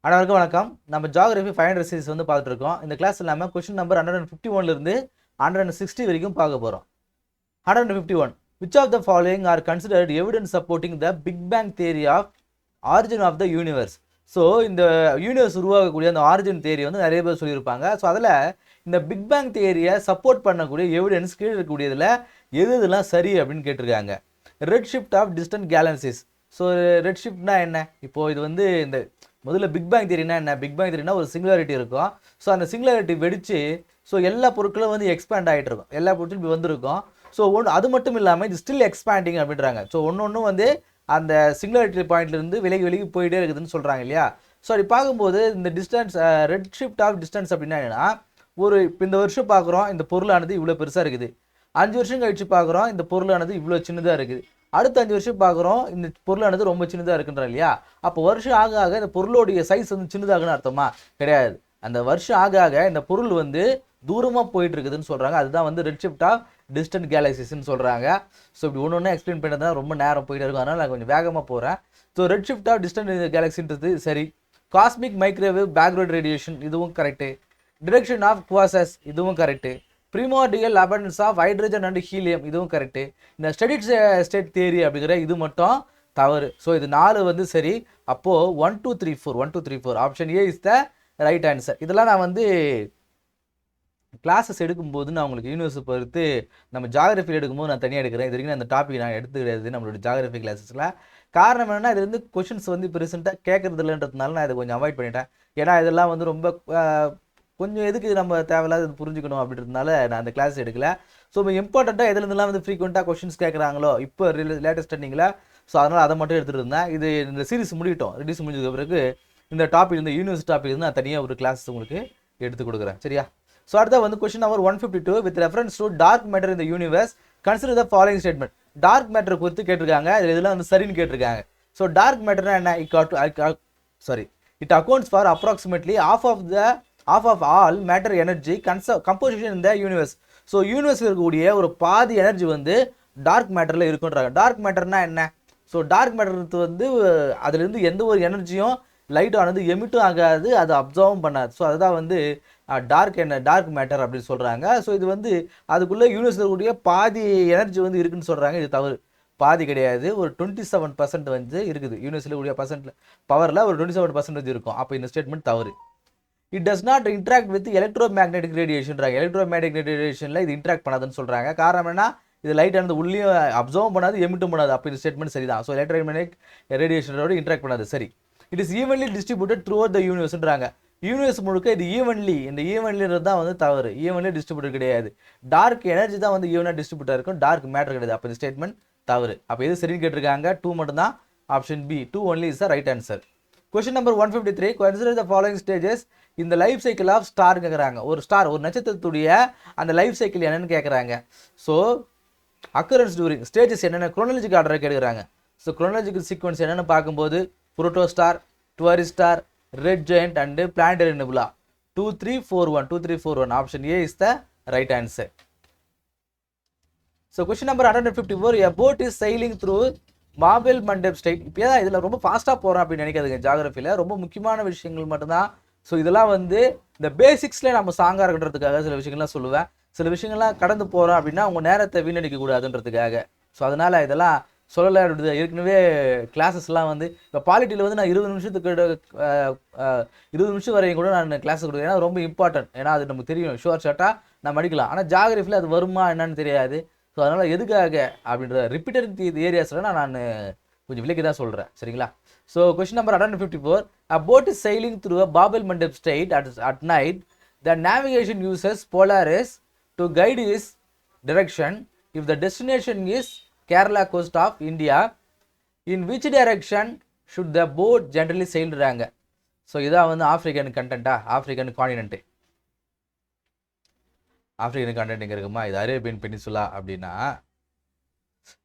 அனைவருக்கும் வணக்கம். நம்ம ஜியோகிராஃபி 500 சீரிஸ் வந்து பார்த்துட்டு இருக்கோம். இந்த கிளாஸ்ல நம்ம கொஸ்டின் நம்பர் 151 இருந்து 160 வரைக்கும் பார்க்க போறோம். 151 which of the following are considered evidence supporting the big bang theory of origin of the universe? So இந்த யூனிவர்ஸ் உருவாகக்கூடிய அந்த ஆரிஜின் தியரி வந்து நிறைய பேர் சொல்லியிருப்பாங்க. ஸோ அதில் இந்த பிக் பேங் தியரியை சப்போர்ட் பண்ணக்கூடிய எவிடன்ஸ் கீழே இருக்கக்கூடியதில் எது இதெல்லாம் சரி அப்படின்னு கேட்டிருக்காங்க. Red shift of distant galaxies. So red ஷிஃப்ட்னா என்ன? இப்போது இது வந்து இந்த முதல்ல பிக் பேங் தியரினா என்ன? பிக் பேங் தியரினா ஒரு சிங்குலாரிட்டி இருக்கும். ஸோ அந்த சிங்குலாரிட்டி வெடித்து ஸோ எல்லா பொருட்களும் வந்து எக்ஸ்பேண்ட் ஆகிட்டு இருக்கும். எல்லா பொருட்களும் இப்படி வந்திருக்கும். ஸோ அது மட்டும் இல்லாமல் இது ஸ்டில் எக்ஸ்பேண்டிங் அப்படின்றாங்க. ஸோ ஒன்று வந்து அந்த சிங்குலாரிட்டி பாயிண்ட்லேருந்து விலகி போயிட்டே இருக்குதுன்னு சொல்கிறாங்க இல்லையா? ஸோ அப்படி பார்க்கும்போது இந்த distance red shift of distance அப்படின்னா என்னன்னா, இப்போ இந்த வருஷம் பார்க்குறோம் இந்த பொருளானது இவ்வளோ பெருசாக இருக்குது. 5 வருஷம் கழிச்சு பார்க்குறோம் இந்த பொருளானது இவ்வளோ சின்னதாக இருக்குது. அடுத்த 5 வருஷம் பார்க்குறோம் இந்த பொருளானது ரொம்ப சின்னதாக இருக்குன்றா இல்லையா? அப்போ வருஷம் ஆக ஆக இந்த பொருளுடைய சைஸ் வந்து சின்னதாகன்னு அர்த்தமா? கிடையாது. அந்த வருஷம் ஆக ஆக இந்த பொருள் வந்து தூரமாக போயிட்டு இருக்குதுன்னு சொல்கிறாங்க. அதுதான் வந்து ரெட் ஷிஃப்ட் ஆஃப் டிஸ்டன்ட் கேலக்சிஸ்ன்னு சொல்கிறாங்க. ஸோ இப்படி ஒன்று எக்ஸ்பிளைன் பண்ணி ரொம்ப நேரம் போயிட்டு இருக்கும். அதனால் நான் கொஞ்சம் வேகமாக போகிறேன். So red shift of distant கேலக்சின்றது சரி. காஸ்மிக் மைக்ரோவேவ் பேக்ரவுண்ட் ரேடியேஷன் இதுவும் கரெக்டு. டிரெக்ஷன் ஆஃப் குவாசஸ் இதுவும் correct. Primordial abundance of hydrogen and helium இதுவும் கரெக்டு. இந்த ஸ்டெடி ஸ்டேட் தியரி அப்படிங்கிற இது மட்டும் தவறு. ஸோ இது 4 வந்து சரி. அப்போது 1 2 3 4 option A is the right answer. இதெல்லாம் நான் வந்து கிளாஸஸ் எடுக்கும்போது நான் உங்களுக்கு யூனிவர்ஸை பொறுத்து நம்ம ஜியோகிராஃபி எடுக்கும்போது நான் தனியாக எடுக்கிறேன். இது வரைக்கும் அந்த டாபிக் நான் எடுத்து கிடையாது நம்மளோட ஜியோகிராஃபி கிளாஸஸில். காரணம் என்னென்னா இது வந்து கொஷின்ஸ் வந்து இப்போ ரீசெண்டாக கேட்கறது இல்லைன்றதுனால நான் இதை கொஞ்சம் அவாய்ட் பண்ணிட்டேன். ஏன்னா இதெல்லாம் வந்து ரொம்ப கொஞ்சம் எதுக்கு நம்ம தேவையில்லாத புரிஞ்சுக்கணும் அப்படின்றதுனால நான் அந்த கிளாஸ் எடுக்கல. ஸோ இப்போ இம்பார்ட்டண்ட்டாக எதுலேருந்துலாம் வந்து ஃப்ரீக்வெண்ட்டாக கொஷின்ஸ் கேட்குறாங்களோ இப்போ லேட்டஸ்ட் ட்ரெண்டிங்கில், ஸோ அதனால் அதை மட்டும் எடுத்துகிட்டு இருந்தேன். இது இந்த சீரிஸ் முடிட்டோம். ரிலீஸ் முடிஞ்சதுக்கு பிறகு இந்த டாபிக் இந்த யூனிவர்ஸ் டாபிக் வந்து நான் தனியாக ஒரு கிளாஸ் உங்களுக்கு எடுத்து கொடுக்குறேன். சரியா? ஸோ அடுத்த வந்து question number 152 with reference to dark matter இந்த universe consider the following statement. Dark மேட்டரை குறித்து கேட்டிருக்காங்க. இதெல்லாம் வந்து சரின்னு கேட்டிருக்காங்க. ஸோ டார்க் மேட்டர்னா என்ன? It accounts for approximately half of all matter energy composition இந்த யூனிவர்ஸ். ஸோ யூனிவர்ஸில் இருக்கக்கூடிய ஒரு பாதி எனர்ஜி வந்து டார்க் மேட்டரில் இருக்குன்றாங்க. டார்க் மேட்டர்னா என்ன? ஸோ டார்க் மேட்டர் வந்து அதுலேருந்து எந்த ஒரு எனர்ஜியும் லைட் ஆனது எமிட்டும் ஆகாது, அது அப்சர்வும் பண்ணாது. ஸோ அதுதான் வந்து டார்க் மேட்டர் அப்படின்னு சொல்கிறாங்க. ஸோ இது வந்து அதுக்குள்ளே யூனிவர்ஸில் இருக்கக்கூடிய பாதி எனர்ஜி வந்து இருக்குன்னு சொல்கிறாங்க. இது தவறு. பாதி கிடையாது. ஒரு 27% வந்து இருக்குது. யூனிவர்ஸில் இருக்கக்கூடிய பவரில் ஒரு 27% இருக்கும். அப்போ இந்த ஸ்டேட்மெண்ட் தவறு. It does not interact with electromagnetic ரேடியேஷன்றாங்க. எலக்ட்ரோ மேக்னெட்டிக் ரேடியேஷனில் இது இன்ட்ராக்ட் பண்ணாதுன்னு சொல்கிறாங்க. காரணம் என்ன? இது லைட் ஆனது உள்ளேயும் அப்சர்வ் பண்ணாது, எமிட்டும் பண்ணாது. அப்போ இந்த ஸ்டேட்மெண்ட் சரி தான். ஸோ எலக்ட்ரோ மேக்னெட்டிக் ரேடியேஷனோட இன்ட்ராக்ட் பண்ணாது. சரி. It is evenly distributed throughout the யூனிவர்ஸ்ன்றாங்க. யூனிவர்ஸ் முழுக்க இது இந்த ஈவன்லின்றது தான் வந்து தவறு. ஈவன்லி டிஸ்ட்ரிபியூட்டர் கிடையாது. டார்க் எனர்ஜி தான் வந்து ஈவனாக டிஸ்ட்ரிபியூட்டர் இருக்கும், டார்க் மேட்டர் கிடையாது. அப்போ இந்த ஸ்டேட்மெண்ட் தவறு. அப்போ எது சரின்னு கேட்டிருக்காங்க? 2 மட்டும் தான். Option B 2 only is the right answer. Question number 153 consider the following stages இந்த லைஃப் சைக்கிள் ஆஃப் ஸ்டார் கேட்குறாங்க. ஒரு நட்சத்திரத்துடைய அந்த லைஃப் சைக்கிள் என்னன்னு கேட்குறாங்க. ஸோ அக்கரன்ஸ் டூரிங் ஸ்டேஜஸ் என்னென்ன குரோனாலஜிக்கல் ஆர்டரை கேட்குறாங்க. ஸோ குரோனாலஜிக்கல் சீக்வன்ஸ் என்னென்னு பார்க்கும்போது protostar, T Tauri star, red giant and planetary nebula. 2341 option A is the right answer. So question number 154 a boat is sailing through Bab el Mandeb state. இப்போ ஏதாவது இதில் ரொம்ப ஃபாஸ்ட்டாக போகிறோம் அப்படின்னு நினைக்காதுங்க. ஜியோகிராஃபியில் ரொம்ப முக்கியமான விஷயங்கள் மட்டும்தான். ஸோ இதெல்லாம் வந்து இந்த பேசிக்ஸில் நம்ம சாங்காக இருக்கன்றதுக்காக சில விஷயங்கள்லாம் சொல்லுவேன். சில விஷயங்கள்லாம் கடந்து போகிறோம் அப்படின்னா அவங்க நேரத்தை வீணடிக்க கூடாதுன்றதுக்காக. ஸோ அதனால் இதெல்லாம் சொல்லலை. ஏற்கனவே கிளாஸஸ்லாம் வந்து இப்போ பாலிட்டியில் வந்து நான் 20 நிமிஷம் வரையும் கூட நான் கிளாஸ் கொடுக்குறேன். ஏன்னா ரொம்ப இம்பார்ட்டன்ட். ஏன்னா அது நமக்கு தெரியும், ஷார்ட்டாக நம்ம அடிக்கலாம். ஆனால் ஜியோகிராஃபியில் அது வருமா என்னன்னு தெரியாது. ஸோ அதனால் எதுக்காக அப்படின்ற ரிப்பீட்டட் ஏரியாஸில் நான் கொஞ்சம் விலைக்கு தான் சொல்கிறேன். சரிங்களா? So question number 154 a boat is sailing through a Babel Mandap state at night. The navigation uses Polaris to guide its direction. If the destination is Kerala coast of India, in which direction should the boat generally sailறாங்க. So இதான் வந்து African African continent. African continent எங்கே இருக்குமா? இது Arabian peninsula அப்படின்னா.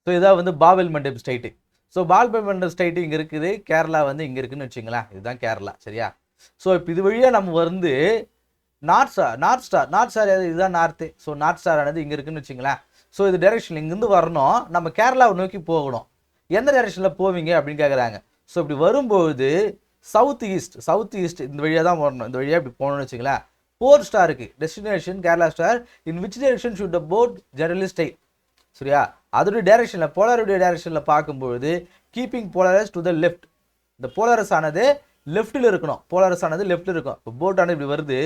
So இதான் வந்து Bab el Mandeb strait. So Bab el Mandeb strait இங்கே இருக்குது, கேரளா வந்து இங்கே இருக்குதுன்னு வச்சுங்களேன். இதுதான் கேரளா. சரியா? ஸோ இப்போ இது வழியாக நம்ம வந்து நார்த் ஸ்டார் இதுதான் நார்த்து. ஸோ நார்த் ஸ்டார் ஆனது இங்கே இருக்குதுன்னு வச்சுங்களேன். ஸோ இது டைரெக்ஷன் இங்கேருந்து வரணும், நம்ம கேரளாவை நோக்கி போகணும். எந்த டைரெக்ஷனில் போவீங்க அப்படின்னு கேட்குறாங்க. ஸோ இப்படி வரும்போது சவுத் ஈஸ்ட் இந்த வழியாக தான் வரணும், இந்த வழியாக இப்படி போகணும்னு வச்சுங்களேன். 4 ஸ்டாருக்கு destination Kerala star. In which direction should the boat generally stay? சரியா, அதோடைய டைரக்ஷனில் போலாருடைய டைரக்ஷனில் பார்க்கும்பொழுது keeping Polaris to the left. இந்த போலரஸ் ஆனது லெஃப்ட்டில் இருக்கணும், போலரஸ் ஆனது லெஃப்ட்டில் இருக்கும். இப்போ போட்டானது இப்படி வருது,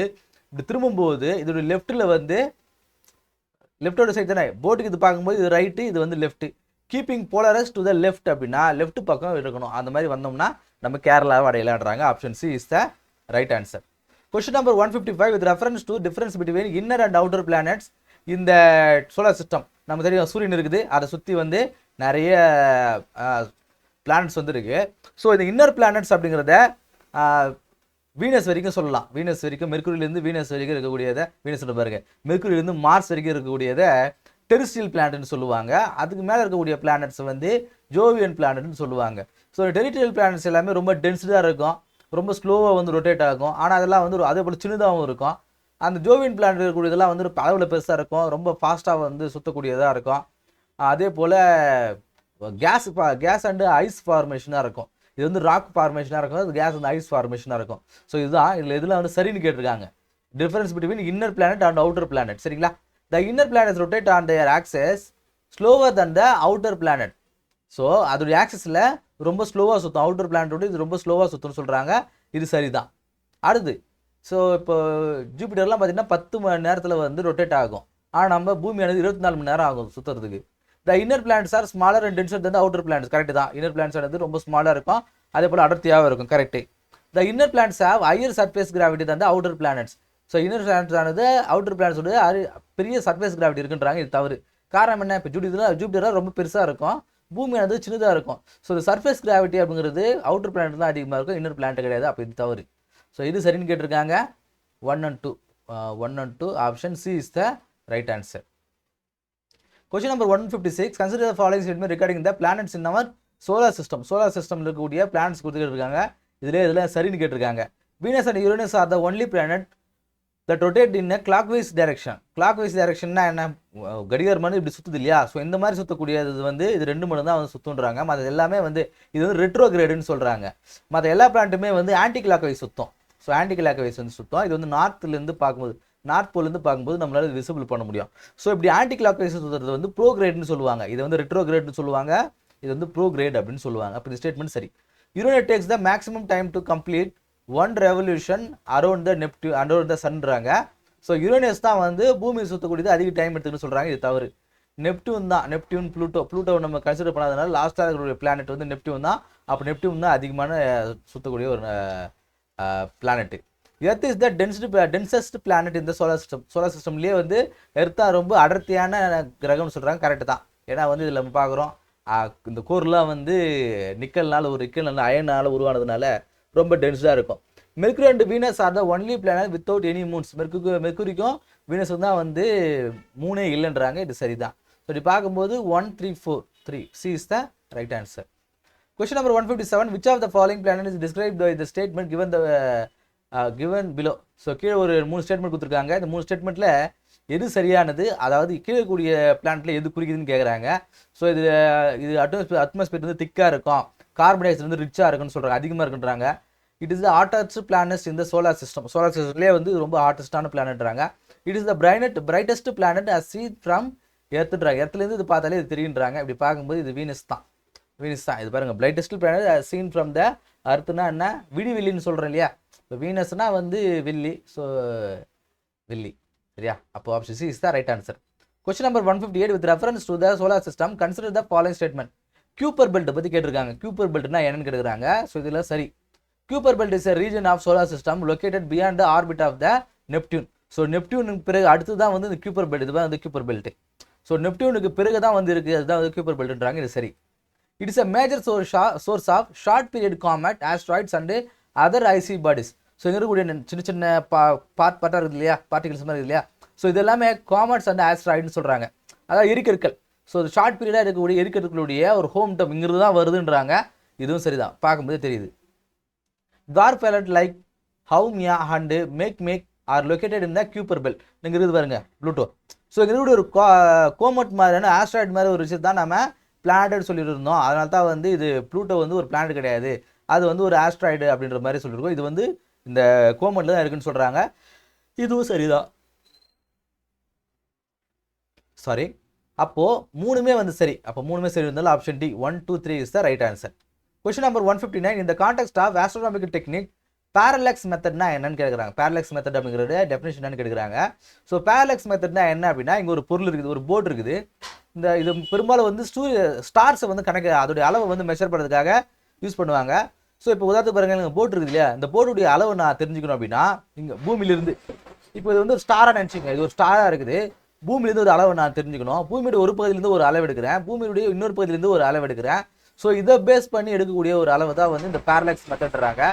இப்படி திரும்பும்போது இதோடைய லெஃப்ட்டில் வந்து லெஃப்டோட சைடு தானே போட்டுக்கு இது பார்க்கும்போது இது ரைட்டு, இது வந்து left. Keeping Polaris to the left அப்படின்னா லெஃப்ட் பக்கம் இருக்கணும். அந்த மாதிரி வந்தோம்னா நம்ம கேரளாவை அடையலான்றாங்க. Option C is the right answer. Question number 155 with reference to difference between inner and outer planets இந்த சோலார் சிஸ்டம். நம்ம தெரியும் சூரியன் இருக்குது, அதை சுற்றி வந்து நிறைய பிளானட்ஸ் வந்து இருக்கு. ஸோ இந்த இன்னர் பிளானட்ஸ் அப்படிங்கிறத வீனஸ் வரைக்கும் சொல்லலாம். வீனஸ் வரைக்கும், மெர்க்குரியிலேருந்து வீனஸ் வரைக்கும் இருக்கக்கூடியதை, வீனஸ் பாருங்க, மெர்க்குரியிலேருந்து மார்ஸ் வரைக்கும் இருக்கக்கூடியதை டெரிஸ்ட்ரியல் பிளானட்னு சொல்லுவாங்க. அதுக்கு மேலே இருக்கக்கூடிய பிளானட்ஸ் வந்து ஜோவியன் பிளானட்னு சொல்லுவாங்க. ஸோ டெரிட்டரியல் பிளானட்ஸ் எல்லாமே ரொம்ப டென்ஸ்டாக இருக்கும், ரொம்ப ஸ்லோவாக வந்து ரொட்டேட் ஆகும். ஆனால் அதெல்லாம் வந்து அதே போல் சின்னதாகவும் இருக்கும். அந்த ஜோவியன் பிளானட் இருக்கக்கூடியதெல்லாம் வந்து அளவில் பெருசாக இருக்கும், ரொம்ப ஃபாஸ்ட்டாக வந்து சுற்றக்கூடியதாக இருக்கும். அதே போல் கேஸ் அண்டு ஐஸ் ஃபார்மேஷனாக இருக்கும். இது வந்து ராக் ஃபார்மேஷனாக இருக்கும், அது கேஸ் வந்து ஐஸ் ஃபார்மேஷனாக இருக்கும். ஸோ இதுதான் இதில் வந்து சரின்னு கேட்டிருக்காங்க. Difference between inner planet and outer planet. சரிங்களா, the inner planets rotate on their axis slower than the outer planet. So அதோடைய ஆக்சஸில் ரொம்ப ஸ்லோவாக சுற்றும், அவுட்டர் பிளானட்டோட இது ரொம்ப ஸ்லோவாக சுற்றும்னு சொல்கிறாங்க. இது சரிதான். அடுத்து ஸோ இப்போ ஜூபிட்டர்லாம் பார்த்தீங்கன்னா 10 மணி நேரத்தில் வந்து ரொட்டேட் ஆகும். ஆனால் நம்ம பூமியானது 24 மணி நேரம் ஆகும் சுற்றுறதுக்கு. The inner planets are smaller and denser than outer planets. Correct தான், இன்னர் பிளானட்ஸ் ஆனது ரொம்ப ஸ்மாலாக இருக்கும், அதே போல் அடர்த்தியாகவும் இருக்கும். Correct. The inner planets have higher surface gravity than outer planets. So inner planets ஆனது அவுட்டர் பிளானட்ஸோட பெரிய சர்ஃபேஸ் கிராவிட்டி இருக்குன்றாங்க. இது தவறு. காரணம் என்ன, இப்போ ஜூபிட்டர் ரொம்ப பெருசாக இருக்கும், பூமியானது சின்னதாக இருக்கும். ஸோ இந்த சர்ஃபேஸ் கிராவிட்டி அப்படிங்கிறது அவுட்டர் பிளானட் தான் அதிகமாக இருக்கும், இன்னர் பிளானட் கிடையாது. அப்போ இது தவறு. ஸோ இது சரின்னு கேட்டிருக்காங்க. 1 and 2 option C is the right answer. Question number 156. Consider the following statement regarding the planets in our solar system. Solar system இருக்கக்கூடிய planets கொடுத்துருக்காங்க. இதில் சரின்னு கேட்டிருக்காங்க. Venus and Uranus are the only planet that rotate in a clockwise direction. Clockwise directionனா என்ன, கடிகார மணி இப்படி சுற்றுது இல்லையா? ஸோ இந்த மாதிரி சுற்றக்கூடியது வந்து இது 2 மணி தான் வந்து சுற்றுன்றாங்க. மற்ற எல்லாமே வந்து இது வந்து ரெட்ரோகிரேடுன்னு சொல்கிறாங்க. மற்ற எல்லா பிளானட்டுமே வந்து ஆன்டி கிளாக்வைஸ் சுற்றும். ஸோ ஆன்டி கிளாக்வைஸ் வந்து சுற்றும். இது வந்து நார்த்லேருந்து பார்க்கும்போது, நார்த் போலேருந்து பார்க்கும்போது நம்மளால இது விசிபிள் பண்ண முடியும். ஸோ இப்படி ஆன்டி கிளாக்வைஸ் சுற்றுறது வந்து ப்ரோகிரேட்னு சொல்லுவாங்க. இது வந்து ரெட்ரோகிரேட்னு சொல்லுவாங்க, இது வந்து ப்ரோகிரேட் அப்படின்னு சொல்லுவாங்க. அப்போ இந்த ஸ்டேட்மெண்ட் சரி. Uranus takes the maximum time to complete 1 revolution around the Neptune around the சன்றாங்க. ஸோ யுரேனஸ் தான் வந்து பூமியை சுற்றக்கூடியது அதிக டைம் எடுத்துக்கிட்டு சொல்கிறாங்க. இது தவறு. நெப்டியூன் தான், நெப்டியூன் ப்ளூட்டோ நம்ம கன்சிடர் பண்ணாதனால லாஸ்ட்டாக இருக்கக்கூடிய பிளானட் வந்து நெப்டியூன் தான். அப்போ நெப்டியூன் தான் அதிகமான சுற்றக்கூடிய ஒரு planet. Earth is the tensest planet இந்த சோலார் சிஸ்டம். சோலார் சிஸ்டம்லேயே வந்து எர்த் தான் ரொம்ப அடர்த்தியான கிரகம்னு சொல்கிறாங்க. கரெக்டு தான். ஏன்னா வந்து இதில் நம்ம பார்க்குறோம் இந்த கோர்லாம் வந்து நிக்கல்னால அயனால் உருவானதுனால ரொம்ப டென்ஸாக இருக்கும். Mercury and Venus are the only planet without any moons. மெர்க்குரிக்கும் வீனஸும் தான் வந்து மூணே இல்லைன்றாங்க. இது சரிதான். ஸோ இப்படி பார்க்கும்போது 1, 3, 4, 3 C is the right answer. Question number 157. Which of the following planet is described by the statement given below? So கீழே ஒரு 3 ஸ்டேட்மெண்ட் கொடுத்துருக்காங்க. இந்த 3 ஸ்டேட்மெண்ட்டில் எது சரியானது, அதாவது கீழே கூடிய பிளானட்டில் எது குறிக்குதுன்னு கேட்குறாங்க. ஸோ இது அட்மாஸ்பியர் வந்து திக்காக இருக்கும், கார்பன் டை ஆக்சைடு வந்து ரிச்சாக இருக்குன்னு சொல்கிறாங்க, அதிகமாக இருக்குன்றாங்க. It is the hottest planet இந்த சோலார் சிஸ்டம். சோலார் சிஸ்டம்லேயே வந்து ரொம்ப ஹாட்டஸ்டான பிளானட்றாங்க. It is the brightest planet as seen from எர்த்துன்றாங்க. எர்த்துலேருந்து இது பார்த்தாலே இது தெரியுன்றாங்க. இப்படி பார்க்கும்போது இது வீனஸ் தான். இது பாருங்கள், brightest planet seen from the அர்த்துனா என்ன, விடிவெள்ளின்னு சொல்கிறேன் இல்லையா? இப்போ வீனஸ்னா வந்து வெள்ளி. ஸோ வெள்ளி சரியா? அப்போ option C is the right answer. Question number 158. With reference to the solar system consider the following statement. Kuiper belt பற்றி கேட்டிருக்காங்க. கியூப்பர் பெல்ட்னா என்னன்னு கேட்குறாங்க. ஸோ இதில் சரி. Kuiper belt is a region of solar system located beyond the orbit of the Neptune. So நெப்டியூனுக்கு பிறகு அடுத்து தான் வந்து இந்த கியூப்பர் பெல்ட். இதுதான் வந்து கியூப்பர் பெல்ட். ஸோ நெப்டியூனுக்கு பிறகு தான் வந்து இருக்குது, அதுதான் வந்து கியூப்பர் பெல்ட்ன்றாங்க. இது சரி. It is a major source of short period comet, asteroids and other icy bodies. So இங்கே இருக்கக்கூடிய சின்ன சின்ன பார்ட்டாக இருக்குது இல்லையா, பார்ட்டிகல்ஸ் மாதிரி இருக்குது இல்லையா? ஸோ இது எல்லாமே காமெட்ஸ் அண்ட் ஆஸ்ட்ராய்டுன்னு சொல்கிறாங்க. அதாவது எரிக்கற்கள். ஸோ ஷார்ட் பீரியடாக இருக்கக்கூடிய எரிக்கற்களுடைய ஒரு ஹோம் டப் இங்கிருந்து தான் வருதுன்றாங்க. இதுவும் சரிதான், பார்க்கும்போது தெரியுது. Dwarf planets like Haumea and Makemake are located in the Kuiper belt. இங்கே இருக்குது பாருங்க, ப்ளூட்டோ. ஸோ இங்கே இருக்கக்கூடிய ஒரு கோமட் மாதிரியான ஆஸ்ட்ராய்டு மாதிரி ஒரு விஷயத்தை தான் நம்ம பிளானட் சொல்லிட்டு இருந்தோம். அதனால தான் வந்து இது ப்ளூட்டோ வந்து ஒரு பிளானட் கிடையாது, அது வந்து ஒரு ஆஸ்ட்ராய்டு அப்படின்ற மாதிரி சொல்லியிருக்கோம். இது வந்து இந்த கோமட்டில் தான் இருக்குன்னு சொல்கிறாங்க. இதுவும் சரிதான். சாரி, அப்போது மூணுமே வந்து சரி. அப்போ மூணுமே சரி இருந்தாலும் option D 1, 2, 3 is the right answer. Question number 159, இந்த context of astronomical technique parallax மெத்தட்னா என்னன்னு கேட்குறாங்க. பேரலக்ஸ் மெத்தட் அப்படிங்கிறது டெஃபினேஷன் என்னன்னு கேட்குறாங்க. ஸோ பேரலக்ஸ் மெத்தட்னா என்ன அப்படின்னா, இங்கே ஒரு பொருள் இருக்குது, ஒரு போர்டு இருக்குது. இது பெரும்பாலும் வந்து ஸ்டார்ஸை வந்து அதோடைய அளவை வந்து மெஷர் பண்ணுறதுக்காக யூஸ் பண்ணுவாங்க. ஸோ இப்போ உதாரணத்துக்கு பாருங்க, இங்கே போர்டு இருக்குது இல்லையா, இந்த போர்டுடைய அளவு நான் தெரிஞ்சுக்கணும் அப்படின்னா, இங்கே பூமியிலிருந்து இப்போ இது வந்து ஒரு ஸ்டாராக நினச்சிங்க, இது ஒரு ஸ்டாராக இருக்குது. பூமியிலேருந்து ஒரு அளவை நான் தெரிஞ்சுக்கணும். பூமியோட ஒரு பகுதியிலேருந்து ஒரு அளவு எடுக்கிறேன், பூமியுடைய இன்னொரு பகுதியிலேருந்து ஒரு அளவு எடுக்கிறேன். ஸோ இதை பேஸ் பண்ணி எடுக்கக்கூடிய ஒரு அளவு தான் வந்து இந்த பேரலக்ஸ் மெத்தட்றாங்க.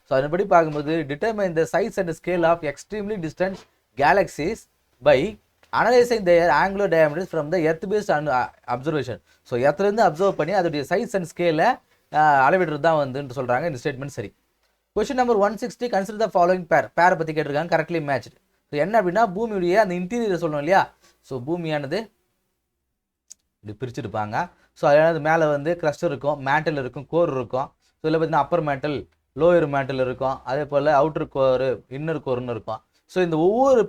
ஸோ அதன்படி பார்க்கும்போது determine the size and scale of extremely distant galaxies by analysing their angular diameters from the earth based observation. So எர்த்லேருந்து அப்சர்வ் பண்ணி அதோடைய சைஸ் அண்ட் ஸ்கேலை அளவிடுறது தான் வந்து சொல்கிறாங்க. இந்த ஸ்டேட்மெண்ட் சரி. Question number 160, consider the following பேரை பற்றி கேட்டிருக்காங்க, கரெக்ட்லி மேட்ச்டு. ஸோ என்ன அப்படின்னா, பூமியுடைய அந்த இன்டீரியர் சொல்லணும் இல்லையா. ஸோ பூமியானது இப்படி பிரிச்சுருப்பாங்க. ஸோ அதாவது மேலே வந்து கிரஸ்டர் இருக்கும், மேண்டல் இருக்கும், கோர் இருக்கும். ஸோ இதில் பார்த்தீங்கன்னா அப்பர் மேண்டல், லோயர் மேண்டல் இருக்கும், அதே போல் அவுட்டர் கோர், இன்னர் கோர்னு இருக்கும். ஸோ இந்த ஒவ்வொரு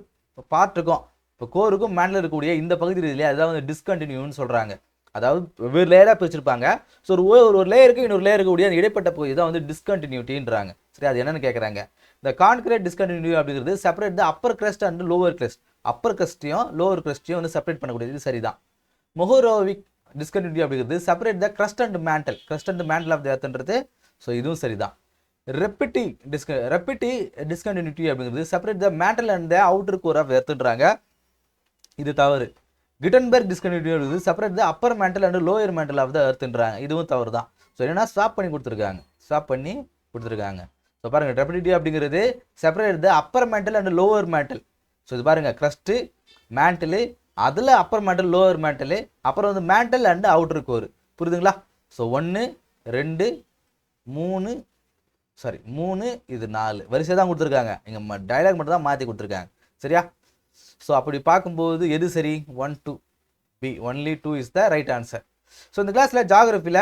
பார்ட்டுக்கும், இப்போ கோருக்கும் மேண்டல் இருக்கக்கூடிய இந்த பகுதி இல்லையா, அதுதான் வந்து டிஸ்கண்டினியூன்னு சொல்கிறாங்க. அதாவது வெவ்வேறு லேயராக பிரிச்சிருப்பாங்க. ஸோ ஒரு லேயருக்கு இன்னொரு லேயருக்கு கூடிய அந்த இடைப்பட்ட பகுதி தான் வந்து டிஸ்கண்டினியூட்டின்றாங்க. சரி, அது என்னன்னு கேட்குறாங்க. இந்த கான்கிரீட் டிஸ்கண்டினியூ அப்படிங்கிறது separate the upper crust and lower crust. Upper கிரஸ்ட்டையும் லோவர் கிரஸ்ட்டையும் வந்து செப்பரேட் பண்ணக்கூடியது சரிதான். மொஹோரோவிக் டிஸ்கண்டினியூ அப்படிங்கிறது separate the crust and mantle of the எர்த்ன்றது. ஸோ இதுவும் சரிதான். ரெப்பிட்டி டிஸ்கண்டினியூட்டி அப்படிங்கிறது separate the mantle and the outer core of எர்த்ன்றாங்க. இது தவறு. Gutenberg discontinuity separate the upper mantle and lower mantle of the எர்த்ன்றாங்க. இதுவும் தவறு தான். ஸோ என்னன்னா ஸ்வாப் பண்ணி கொடுத்துருக்காங்க. ஸோ பாருங்கள், ரெப்பிட்டி அப்படிங்கிறது separate the upper mantle and lower mantle. So இது பாருங்கள், கிரஸ்ட்டு, மேண்டலு, அதில் அப்பர் மேண்டல், லோவர் மேண்டலு, அப்புறம் வந்து மேண்டல் அண்ட் அவுட்டர் கோர். புரியுதுங்களா? ஸோ 1, 2, 3, இது 4 வரிசை தான் கொடுத்துருக்காங்க. இங்கே டைலாக் மட்டும் தான் மாற்றி கொடுத்துருக்காங்க. சரியா? ஸோ அப்படி பார்க்கும்போது எது சரி? 1, 2, be only 2 is the right answer. So இந்த கிளாஸில் ஜாகிரஃபியில்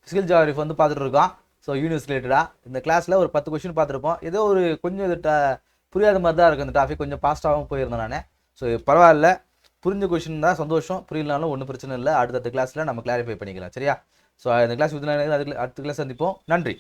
ஃபிசிக்கல் ஜாகிரஃபி வந்து பார்த்துட்டு இருக்கோம். ஸோ யூனிவர்ஸ் ரிலேட்டடாக இந்த கிளாஸில் ஒரு 10 கொஸ்டின் பார்த்துருப்போம். ஏதோ ஒரு கொஞ்சம் இது புரியாத மாதிரி தான் இருக்குது. இந்த டாபிக் கொஞ்சம் பாஸ்ட்டாகவும் போயிருந்தேன் நான். ஸோ பரவாயில்ல, புரிஞ்ச கொஸ்டின் தான் சந்தோஷம். புரியலனாலும் ஒன்றும் பிரச்சனை இல்லை. அடுத்த கிளாஸில் நம்ம கிளாரிஃபை பண்ணிக்கலாம். சரியா? ஸோ இந்த கிளாஸ் அடுத்த கிளாஸ் சந்திப்போம். நன்றி.